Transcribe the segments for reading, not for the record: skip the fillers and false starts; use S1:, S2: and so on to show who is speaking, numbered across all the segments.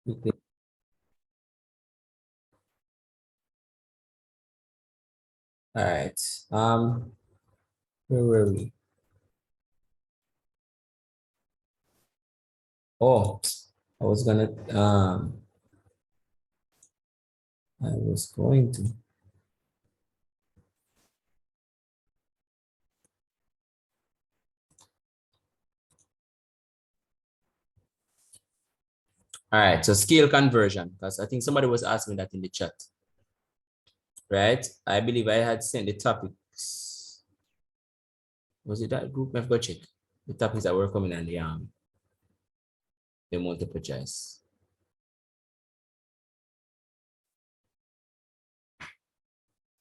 S1: Okay. All right. Where were we? Oh, I was gonna I was going to. All right, so scale conversion, because I think somebody was asking that in the chat, right? I believe I had sent the topics. Was it that group? I've got to check the topics that were coming on the multiple choice.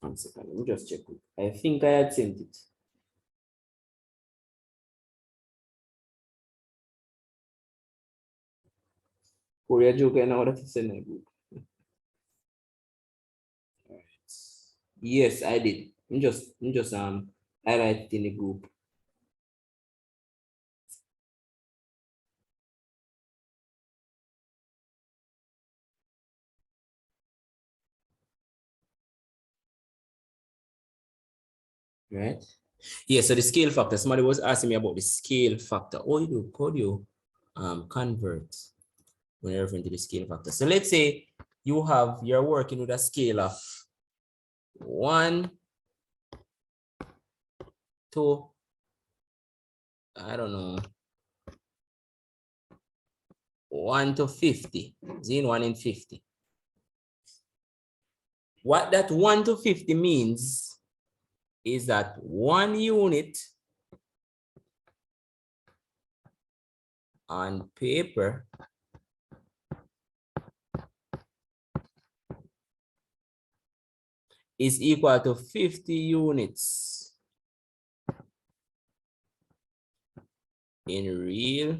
S1: 1 second, let me just check it. I think I had sent it. Korea joke, I know that it's in the group. All right. Yes, I did. I'm just highlight it in the group. Right? Yeah, so the scale factor. Somebody was asking me about the scale factor. How do you convert when you're referring to the scale factor? So let's say you're working with a scale of 1 to, I don't know, 1 to 50. Zine 1 in 50. What that 1 to 50 means is that 1 unit on paper is equal to 50 units in real,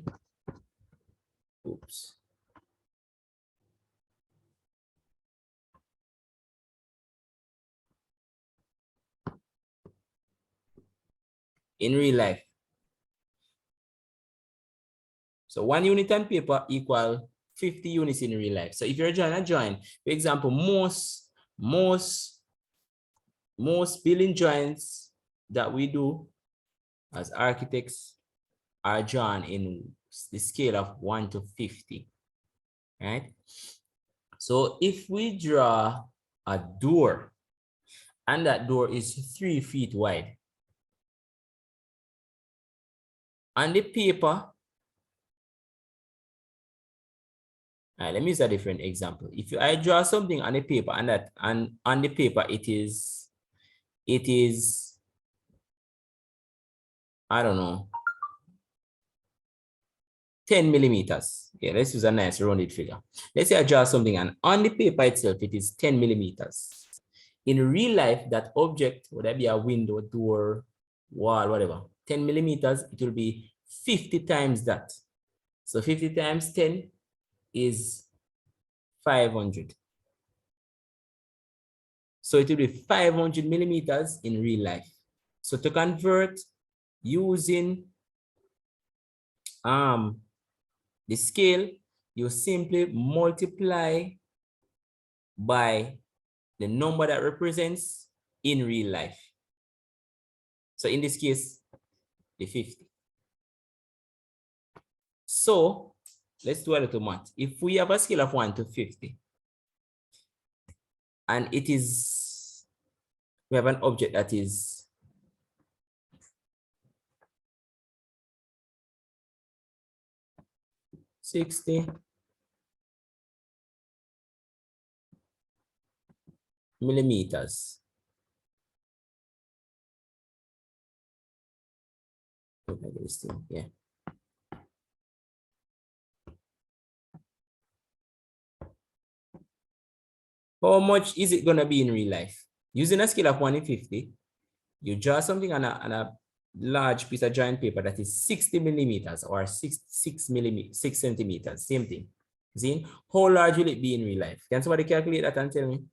S1: oops. In real life. So 1 unit on paper equal 50 units in real life. So if you're trying to join, for example, most building joints that we do as architects are drawn in the scale of 1 to 50, right? So if we draw a door and that door is 3 feet wide, on the paper, let me use a different example. If I draw something on the paper and on the paper it is, I don't know, 10 millimeters. Yeah, let's use a nice rounded figure. Let's say I draw something and on the paper itself, it is 10 millimeters. In real life, that object, would that be a window, door, wall, whatever, 10 millimeters, it will be 50 times that. So 50 times 10 is 500. So it will be 500 millimeters in real life. So to convert using the scale, you simply multiply by the number that represents in real life. So in this case, the 50. So let's do a little math. If we have a scale of 1 to 50, and we have an object that is 60 millimeters. Yeah. How much is it going to be in real life? Using a scale of 1 in 50, you draw something on a large piece of giant paper that is 60 millimeters or 6 centimeters, same thing. See, how large will it be in real life? Can somebody calculate that and tell me?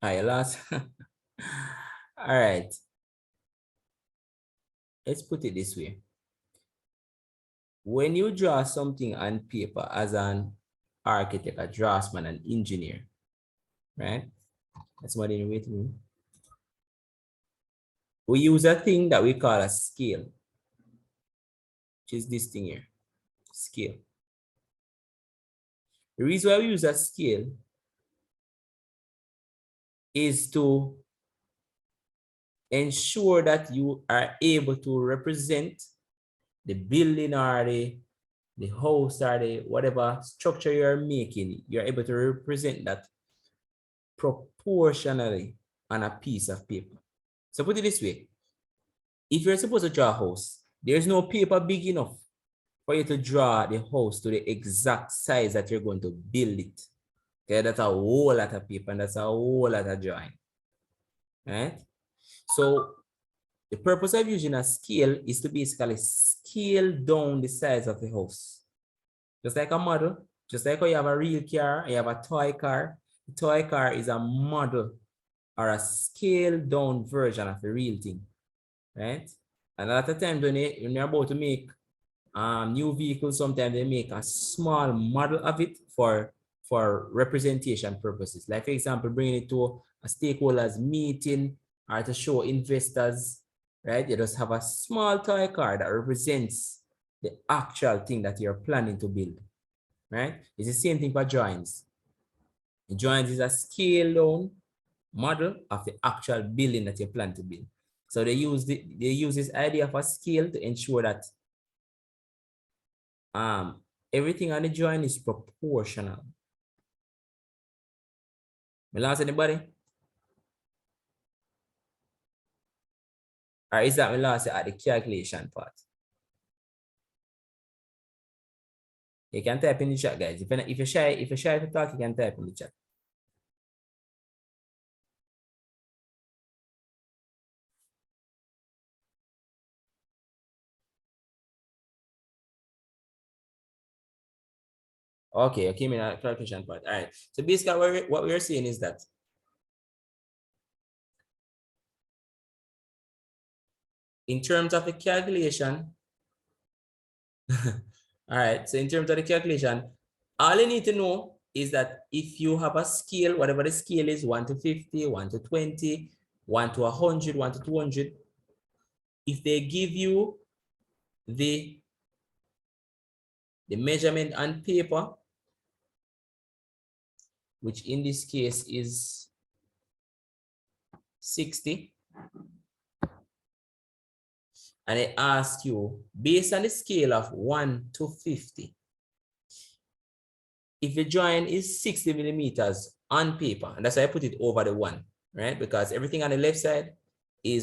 S1: I lost. All right. Let's put it this way. When you draw something on paper as an architect, a draftsman, an engineer, right? That's what in with me. We use a thing that we call a scale, which is this thing here, scale. The reason why we use a scale is to ensure that you are able to represent the building or the house or the whatever structure you're making. You're able to represent that proportionally on a piece of paper. So put it this way. If you're supposed to draw a house, there's no paper big enough for you to draw the house to the exact size that you're going to build it. Okay, that's a whole lot of paper and that's a whole lot of drawing. Right? So the purpose of using a scale is to basically scale down the size of the house. Just like a model, just like how you have a real car and you have a toy car. The toy car is a model or a scaled down version of the real thing. Right? And a lot of times when you're about to make new vehicles, sometimes they make a small model of it for representation purposes. Like for example, bringing it to a stakeholders meeting or to show investors, right? You just have a small toy car that represents the actual thing that you're planning to build, right? It's the same thing for drawings. The drawings is a scale down model of the actual building that you plan to build. So they use this idea of a scale to ensure that everything on the drawing is proportional. Me lost anybody? Or is that me lost at the calculation part? You can type in the chat, guys. If you're shy to talk, you can type in the chat. Okay, okay, me the calculation part. All right. So basically, what we're saying is that in terms of the calculation, all right. So in terms of the calculation, all you need to know is that if you have a scale, whatever the scale is, 1 to 50, 1 to 20, 1 to 100, 1 to 200, if they give you the measurement on paper, which in this case is 60, and I ask you, based on the scale of 1 to 50, if the drawing is 60 millimeters on paper, and that's why I put it over the 1, right? Because everything on the left side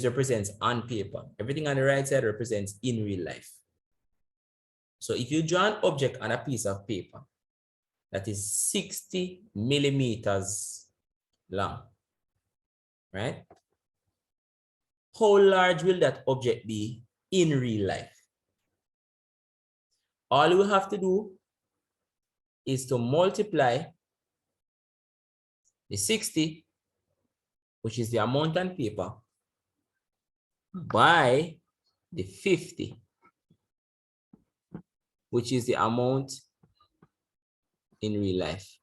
S1: represents on paper. Everything on the right side represents in real life. So if you draw an object on a piece of paper that is 60 millimeters long, right? How large will that object be in real life? All we have to do is to multiply the 60, which is the amount on paper, by the 50, which is the amount in real life.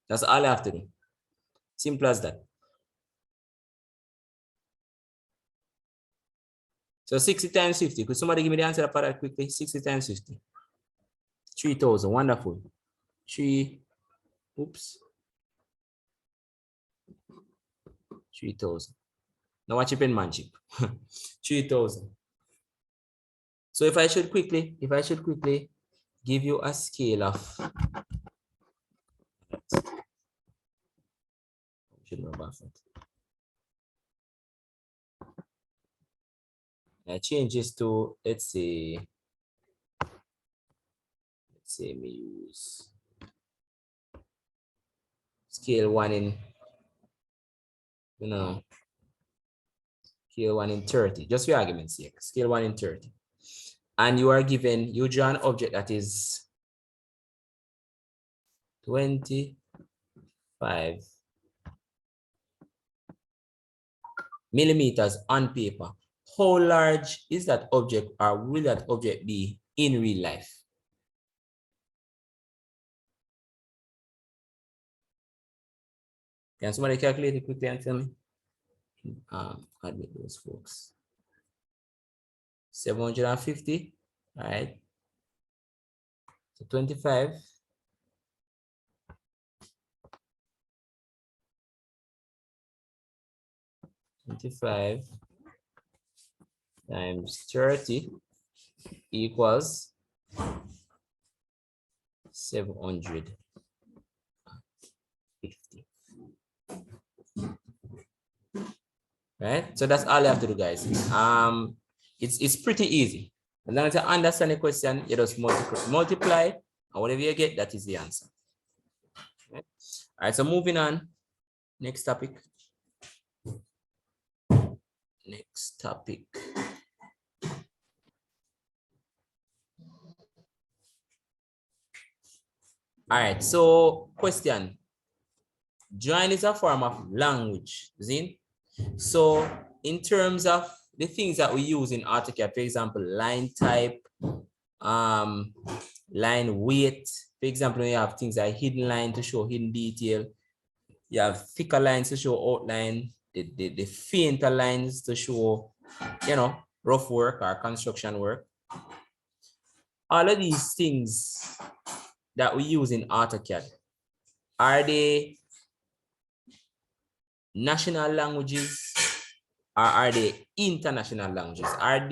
S1: That's all I have to do. Simple as that. So 60 times 50. Could somebody give me the answer for that quickly? 60 times 50. 3,000. Wonderful. 3,000. Now watch it in manship. 3,000. So if I should quickly give you a scale of I change this to, let's say we use scale 1 in, scale 1 in 30, just for argument's sake, scale 1 in 30. And you are given, you draw an object that is 20 5 millimeters on paper. How large is that object, or will that object be in real life? Can somebody calculate it quickly and tell me? Admit those folks. 750, all right? So 25 times 30 equals 750. Right? So that's all you have to do, guys. It's pretty easy. As long as you understand the question, you just multiply, and whatever you get, that is the answer. Right? All right, so moving on. Next topic. Next topic. All right, so question. Join is a form of language, Zin. So in terms of the things that we use in AutoCAD, for example, line type, line weight, for example, you have things like hidden line to show hidden detail. You have thicker lines to show outline, the fainter lines to show, rough work or construction work. All of these things that we use in AutoCAD, are they national languages or are they international languages? Are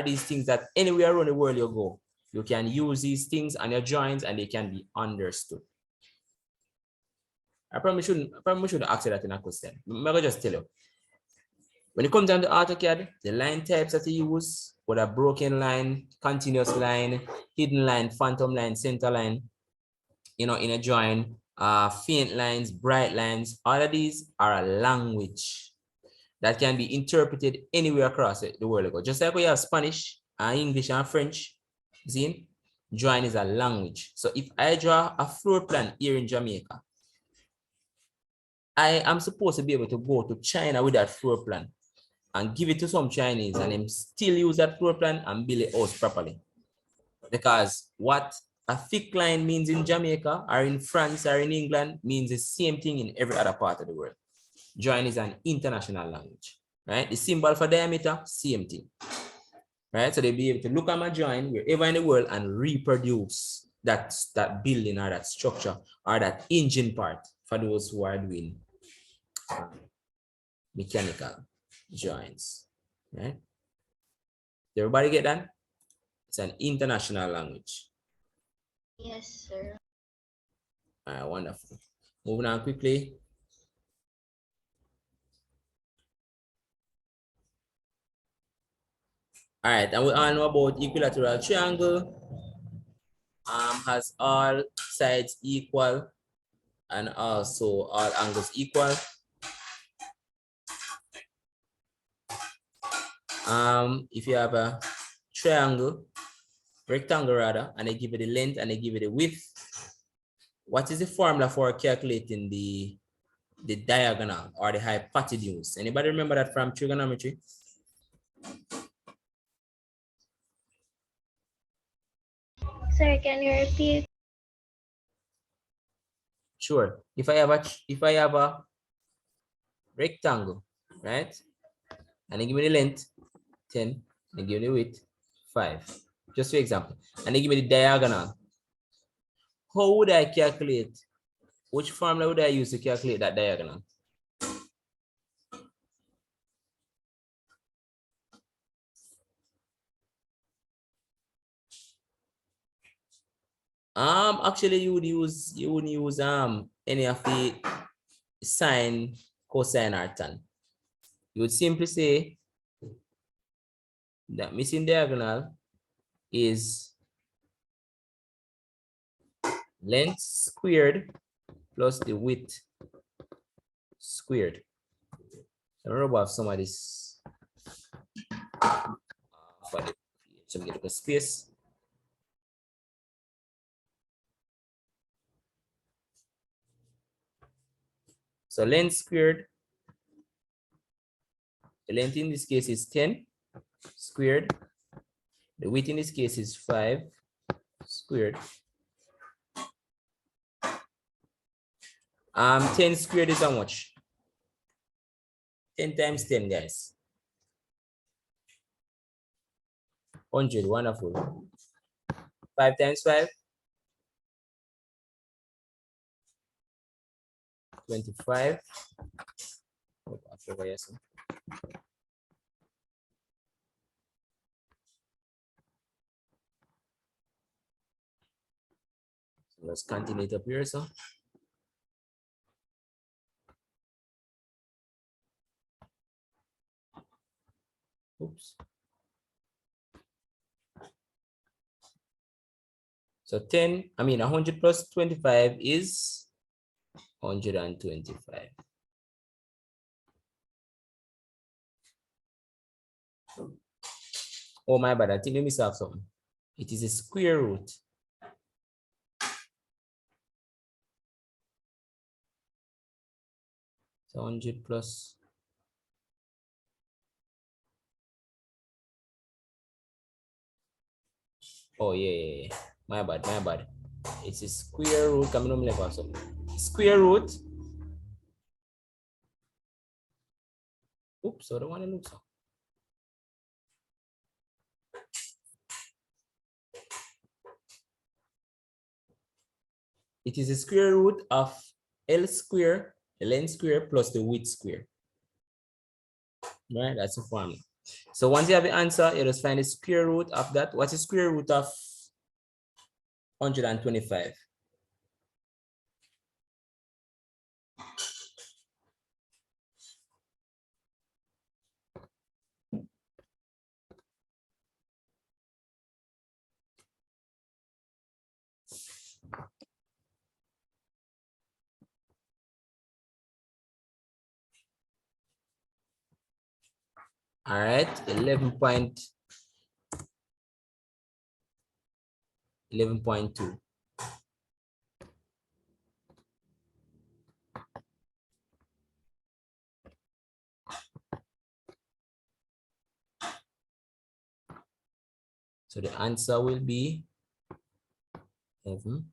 S1: these things that anywhere around the world you go, you can use these things on your drawings and they can be understood? I probably shouldn't ask you that in a question. I'm gonna just tell you. When it comes down to AutoCAD, the line types that you use, whether broken line, continuous line, hidden line, phantom line, center line, in a drawing, faint lines, bright lines, all of these are a language that can be interpreted anywhere across the world. Just like we have Spanish, English, and French, see? Drawing is a language. So if I draw a floor plan here in Jamaica, I am supposed to be able to go to China with that floor plan and give it to some Chinese and them still use that floor plan and build it house properly. Because what a thick line means in Jamaica or in France or in England means the same thing in every other part of the world. Drawing is an international language, right? The symbol for diameter, same thing, right? So they'll be able to look at my drawing wherever in the world and reproduce that building or that structure or that engine part for those who are doing mechanical drawings, right? Did everybody get that? It's an international language.
S2: Yes, sir.
S1: All right, wonderful. Moving on quickly. All right, and we all know about equilateral triangle. Has all sides equal and also all angles equal. If you have a triangle, rectangle rather, and they give you the length and they give you the width, what is the formula for calculating the diagonal or the hypotenuse? Anybody remember that from trigonometry?
S2: Sir, can you repeat?
S1: Sure. If I have a rectangle, right? And they give me the length 10, they give me the width 5. Just for example. And they give me the diagonal. How would I calculate? Which formula would I use to calculate that diagonal? Actually you wouldn't use any of the sine, cosine, or tan. You would simply say that missing diagonal is length squared plus the width squared. I don't know about some of this for the some little space. So length squared, the length in this case is 10 squared. The width in this case is 5 squared. 10 squared is how much? 10 times 10, guys. 100, wonderful. 5 times 5, 25. So let's continue it up here, so. Oops. So 100 plus 25 is 125. Oh, my bad. I think let me solve something. It is a square root. So 100 plus. Oh, yeah. My bad. It's a square root. Come on, like also. Square root. Oops, so the one that looks. It is a square root of L square, the length square plus the width square. Right, that's the formula. So once you have the answer, you just find the square root of that. What's the square root of 125? All right, 11.2. So the answer will be 11.2.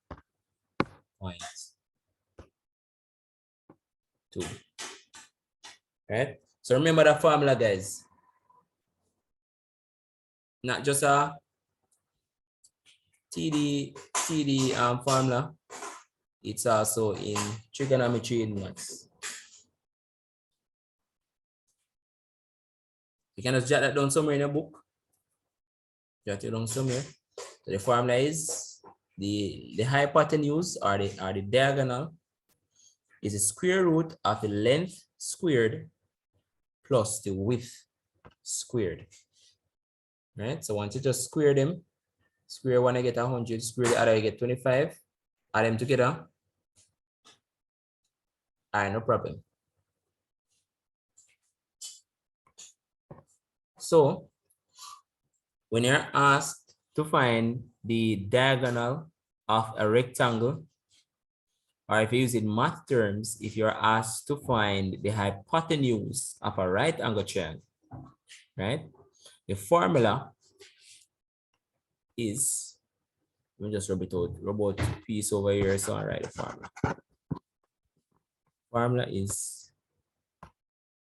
S1: Right? So remember the formula, guys. Not just a TD formula. It's also in trigonometry in maths. You can just jot that down somewhere in a book. Jot it down somewhere. So the formula is the hypotenuse or the diagonal is the square root of the length squared plus the width squared. Right? So once you just square them, square one I get 100, square the other I get 25. Add them together. All right, no problem. So when you're asked to find the diagonal of a rectangle, or if you use it in math terms, if you're asked to find the hypotenuse of a right angle triangle, right? The formula is, let me just rub it out, rub out piece over here, so I write the formula. Formula is,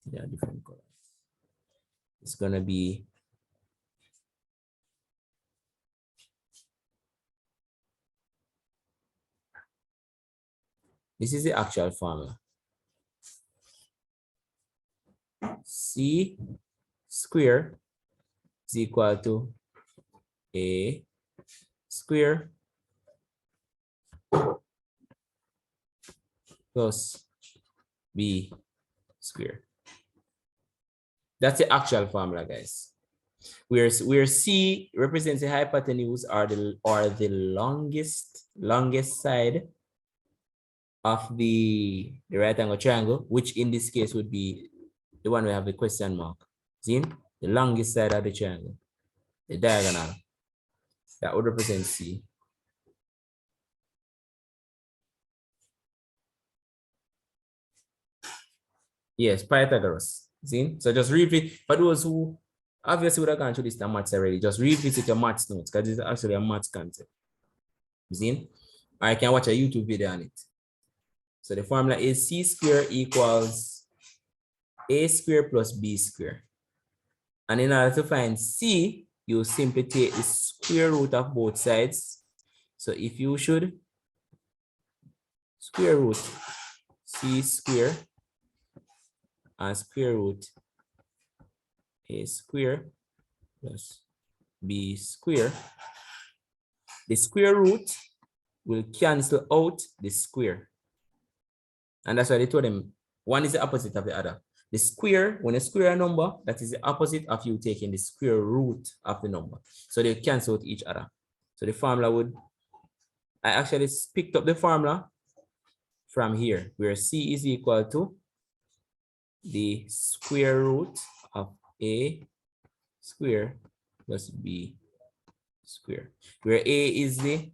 S1: there are different colors. It's gonna be this is the actual formula. C square is equal to A square plus B square. That's the actual formula, guys. Where C represents the hypotenuse or the longest side of the right angle triangle, which in this case would be the one we have the question mark. See, the longest side of the triangle, the diagonal, that would represent C. Yes, Pythagoras. See? So just revisit for those who obviously would have gone through this in maths already. Just revisit your maths notes because it's actually a maths concept. See? Or you can watch a YouTube video on it. So the formula is c squared equals a squared plus b squared. And in order to find c, you simply take the square root of both sides. So if you should square root c squared and square root a squared plus b squared, the square root will cancel out the square. And that's why they told them one is the opposite of the other. The square, when you square a number, that is the opposite of you taking the square root of the number. So they cancel out each other. So the formula would, I actually picked up the formula from here, where c is equal to the square root of a square plus b square, where a is the,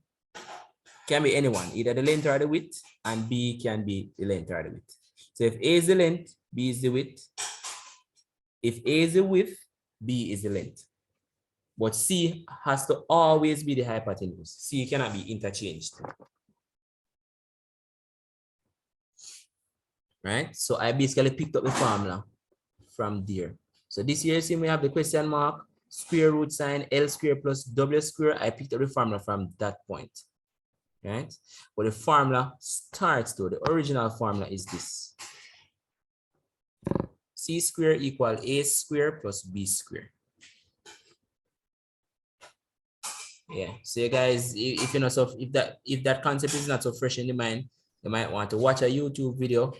S1: can be anyone, either the length or the width, and b can be the length or the width. So if a is the length, b is the width. If a is the width, b is the length. But c has to always be the hypotenuse. C cannot be interchanged. Right? So I basically picked up the formula from there. So this here, see, we have the question mark, square root sign, L square plus W square. I picked up the formula from that point. Right? But the formula starts though. The original formula is this. C square equal A square plus B square. Yeah. So you guys, if you're not so, if that concept is not so fresh in the mind, you might want to watch a YouTube video.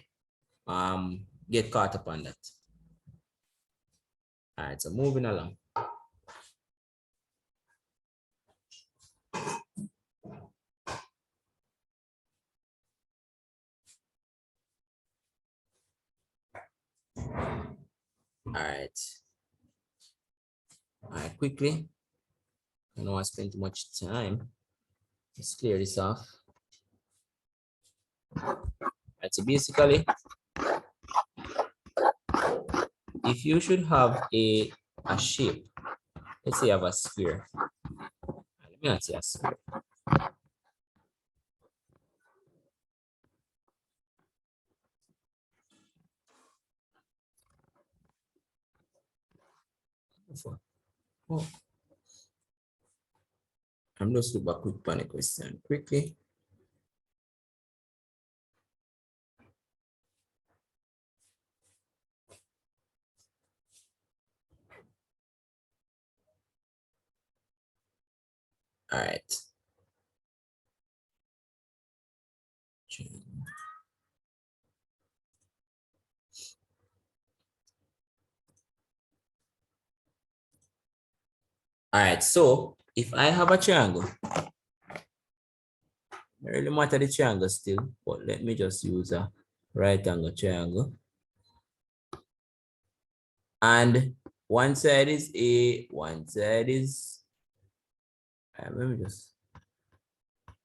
S1: Get caught up on that. All right. So moving along. All right. All right. Quickly. I don't want to spend too much time. Let's clear this off. All right. So basically, if you should have a shape, let's say you have a sphere. Let me not say a sphere. Oh, I'm just look back quick on the question quickly. All right. All right. So if I have a triangle, it really matter the triangle still, but let me just use a right angle triangle. And one side is A, one side is, let me just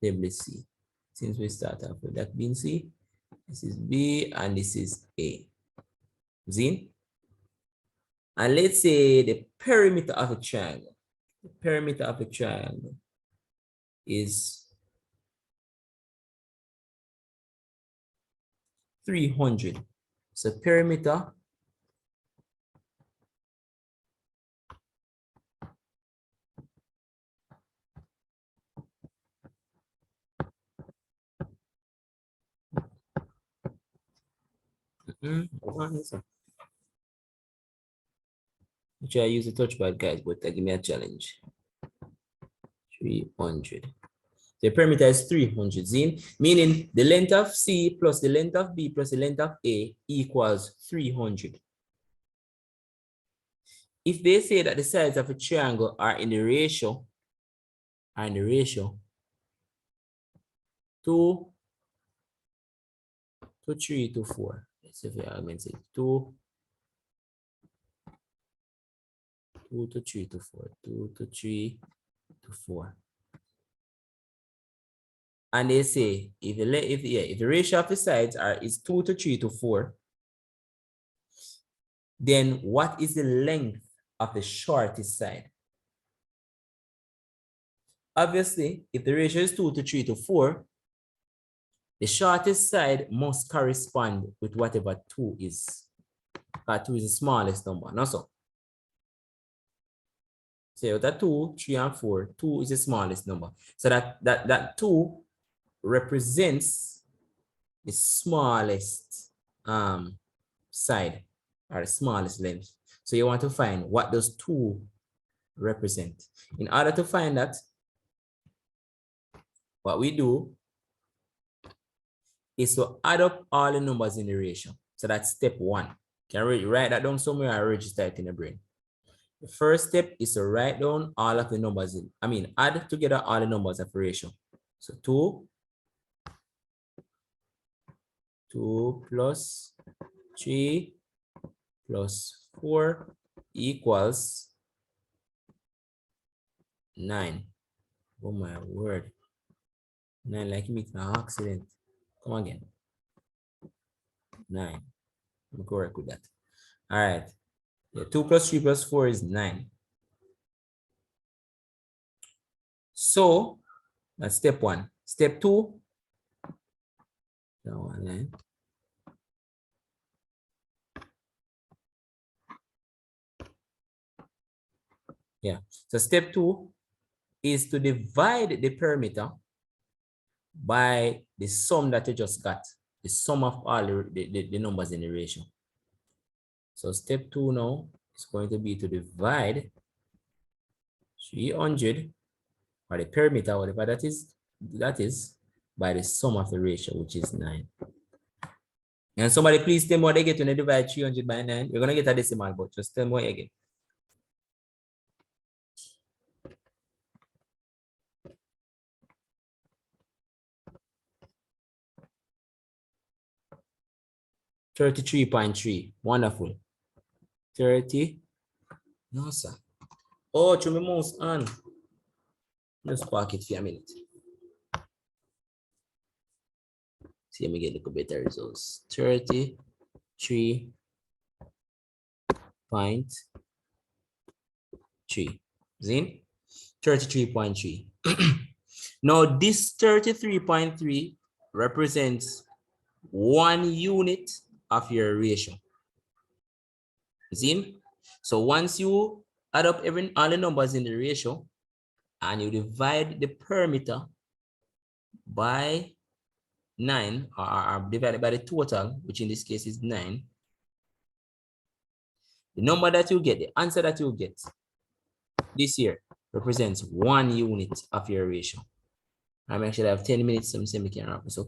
S1: label C. Since we start off with that being C, this is B and this is A. See? And let's say the perimeter of a triangle. The perimeter of a triangle is 300. So perimeter which I use the touchpad, guys, but give me a challenge. 300. The perimeter is 300, Zine, meaning the length of C plus the length of B plus the length of A equals 300. If they say that the sides of a triangle are in the ratio, 2 to 3 to 4. Let's see if the argument says 2 to 3 to 4, 2 to 3 to 4. And they say if the ratio of the sides is 2 to 3 to 4, then what is the length of the shortest side? Obviously, if the ratio is 2 to 3 to 4, the shortest side must correspond with whatever 2 is. 2 is the smallest number. Not so. So with that 2, 3, and 4, 2 is the smallest number. So that 2 represents the smallest side or the smallest length. So you want to find what those 2 represent. In order to find that, what we do is to add up all the numbers in the ratio. So that's step 1. Can you write that down somewhere or register it in the brain? The first step is to write down all of the numbers add together all the numbers of the ratio. So 2 plus 3 plus 4 equals 9. Oh my word. 9 like me an accident. Come again. 9. I'm correct with that. All right. Yeah, 2 plus 3 plus 4 is 9. So that's step 1. Step 2. That one line. Yeah. So step 2 is to divide the perimeter by the sum that you just got, the sum of all the numbers in the ratio. So step 2 now is going to be to divide 300 or the perimeter, whatever that is by the sum of the ratio, which is 9. And somebody please tell me what they get when they divide 300 by 9. You're going to get a decimal, but just tell me what you get. $33.3. Wonderful. 30. No, sir. Oh, through my mouse on. Just park it for a minute. See, let me get a little better results. 33.3. Zin? 33.3. Now, this 33.3 represents 1 unit of your ratio. Zin? So once you add up all the numbers in the ratio and you divide the perimeter by 9 or divided by the total, which in this case is 9, the number that you get, the answer that you get this here represents 1 unit of your ratio. I'm actually have 10 minutes, some say we can wrap this up.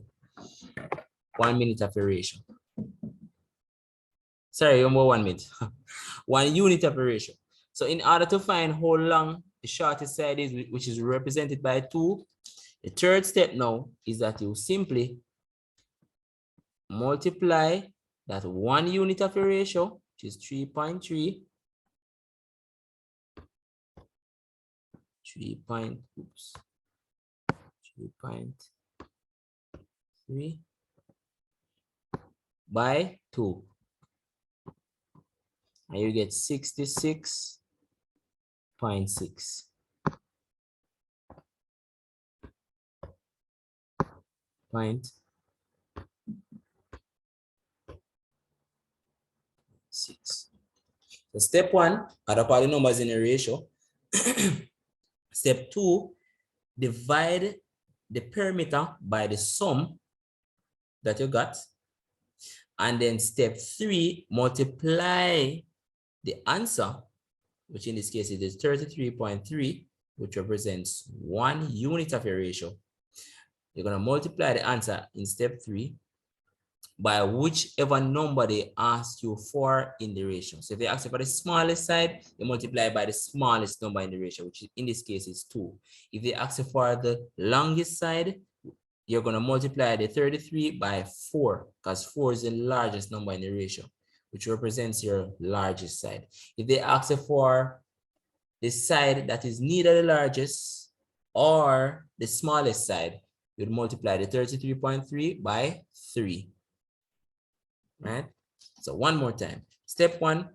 S1: 1 minute of your ratio. Sorry, more 1 minute. 1 unit of a ratio. So in order to find how long the shortest side is, which is represented by 2, the third step now is that you simply multiply that 1 unit of a ratio, which is 3.3, 3.3 by 2. And you get 66.6. Point 6. So step 1, add up all the numbers in a ratio. Step 2, divide the perimeter by the sum that you got. And then step 3, multiply the answer, which in this case is 33.3, which represents 1 unit of your ratio. You're going to multiply the answer in step 3 by whichever number they ask you for in the ratio. So if they ask you for the smallest side, you multiply by the smallest number in the ratio, which in this case is 2. If they ask you for the longest side, you're going to multiply the 33 by 4, because 4 is the largest number in the ratio, which represents your largest side. If they ask you for the side that is neither the largest or the smallest side, you'd multiply the 33.3 by 3. Right? So one more time. Step 1,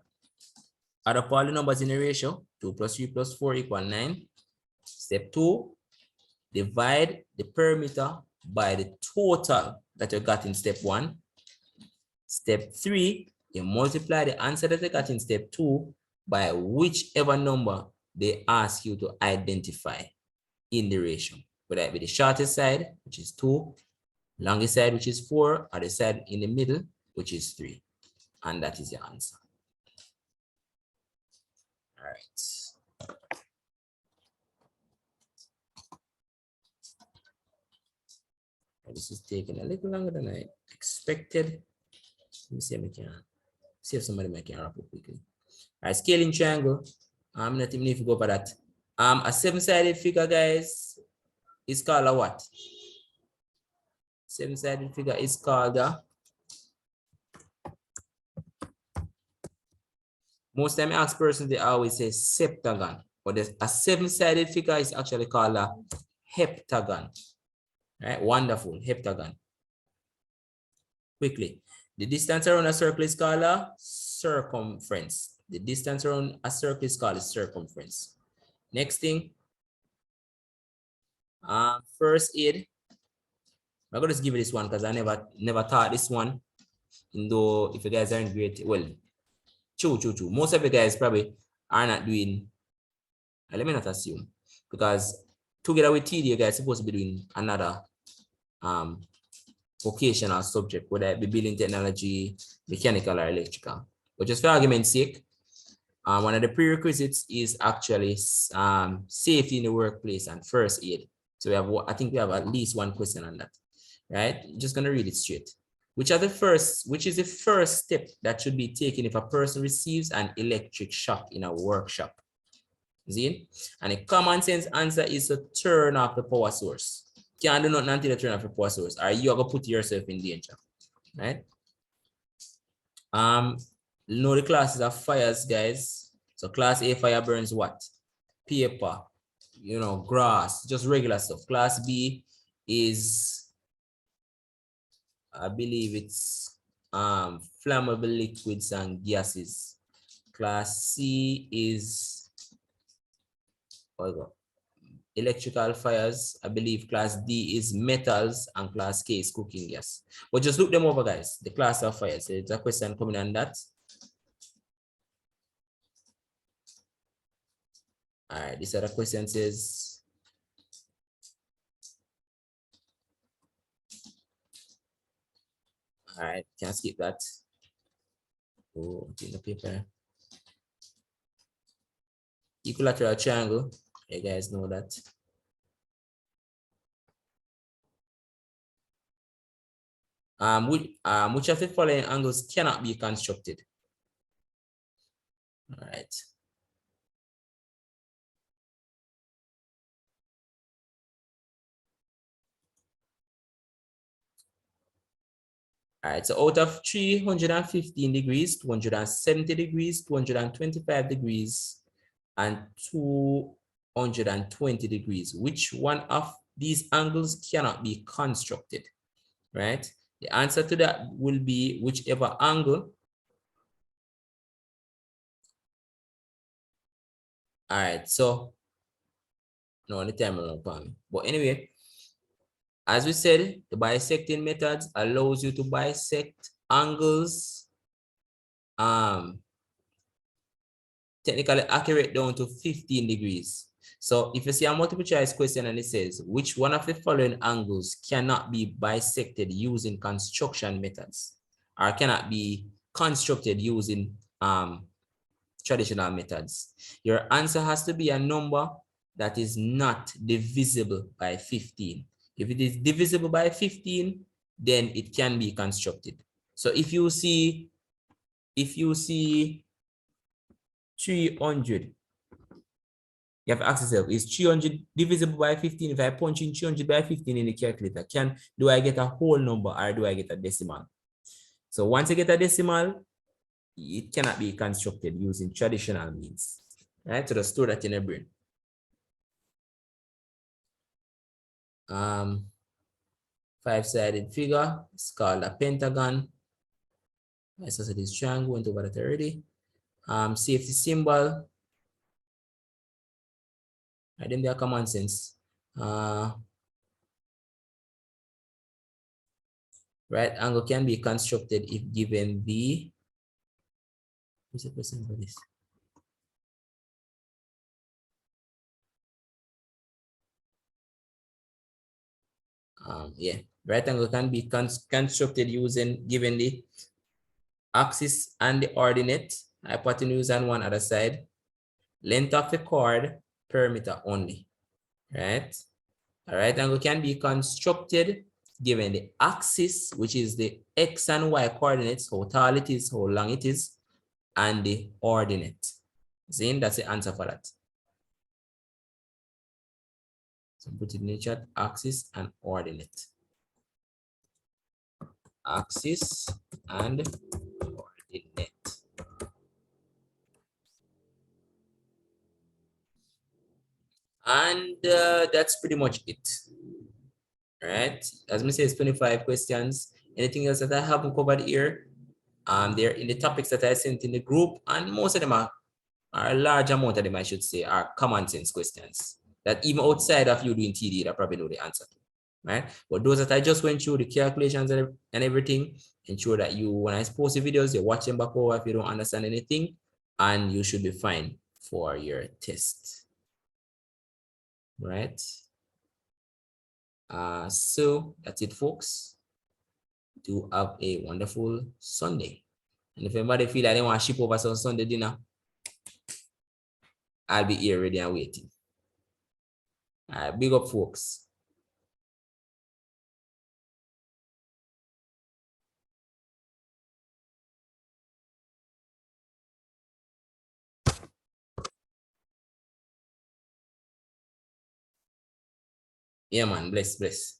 S1: Add up all the numbers in a ratio. 2 plus 3 plus 4 equal 9. Step 2, divide the perimeter by the total that you got in step 1. Step 3, you multiply the answer that you got in step 2 by whichever number they ask you to identify in the ratio. Whether it be the shortest side, which is 2, longest side, which is 4, or the side in the middle, which is 3. And that is your answer. All right. This is taking a little longer than I expected. Let me see if I can see if somebody might can wrap up quickly. All right, scaling triangle. I'm not even if you go over that. A 7-sided figure, guys, is called a what? 7-sided figure is called a. Most time I ask persons, they always say septagon, but a 7-sided figure is actually called a heptagon. Right? Wonderful, heptagon. Quickly, the distance around a circle is called a circumference. The distance around a circle is called a circumference. Next thing, first aid. I'm gonna just give you this one because I never taught this one. Though if you guys aren't great, well, true. Most of you guys probably are not doing. Let me not assume, because together with TD, you guys are supposed to be doing another vocational subject, whether it be building technology, mechanical, or electrical. But just for argument's sake, one of the prerequisites is actually safety in the workplace and first aid. So we have, I think we have at least one question on that, right? I'm just gonna read it straight. Which is the first step that should be taken if a person receives an electric shock in a workshop? See? And a common sense answer is to turn off the power source. Can't do nothing until you turn off the power source, or you are gonna put yourself in danger, right? Know the classes of fires, guys. So class A fire burns what? Paper, grass, just regular stuff. Class B is, I believe it's flammable liquids and gases. Class C is electrical fires. I believe class D is metals, and class K is cooking gas. But just look them over, guys. The class of fires. There's a question coming on that. All right, this other question says, all right, can't skip that. Oh, in the paper. Equilateral triangle. You guys know that. Which of the following angles cannot be constructed? All right. All right, so out of 315 degrees, 270 degrees, 225 degrees, and 220 degrees, which one of these angles cannot be constructed, right? The answer to that will be whichever angle. All right, so no, the time around for me. But anyway, as we said, the bisecting methods allows you to bisect angles technically accurate down to 15 degrees. So if you see a multiple choice question and it says, which one of the following angles cannot be bisected using construction methods, or cannot be constructed using traditional methods? Your answer has to be a number that is not divisible by 15. If it is divisible by 15, then it can be constructed. So if you see 300, you have to ask yourself, is 300 divisible by 15? If I punch in 300 by 15 in the calculator, do I get a whole number or do I get a decimal? So once you get a decimal, it cannot be constructed using traditional means, right? So just store that in your brain. Five-sided figure, it's called a pentagon. I said this triangle, went over that already. Safety symbol. I think they are common sense. Right angle can be constructed if given the, what's the question for this? Yeah, right angle can be constructed using given the axis and the ordinate, hypotenuse on one other side, length of the chord per meter only, right? A right angle can be constructed given the axis, which is the x and y coordinates, how tall it is, how long it is, and the ordinate. See, that's the answer for that. So put it in the chat, axis and ordinate. Axis and ordinate. And that's pretty much it. All right. As I say, it's 25 questions. Anything else that I haven't covered here? They're in the topics that I sent in the group, and most of them are a large amount of them, I should say, are common sense questions that even outside of you doing TD, that probably know the answer to, right? But those that I just went through the calculations and everything, ensure that you, when I post the videos, you watch them back over if you don't understand anything, and you should be fine for your test, right? So that's it, folks. Do have a wonderful Sunday. And if anybody feel like they want to ship over some Sunday dinner, I'll be here ready and waiting. Big up, folks. Yeah, man. Bless, bless.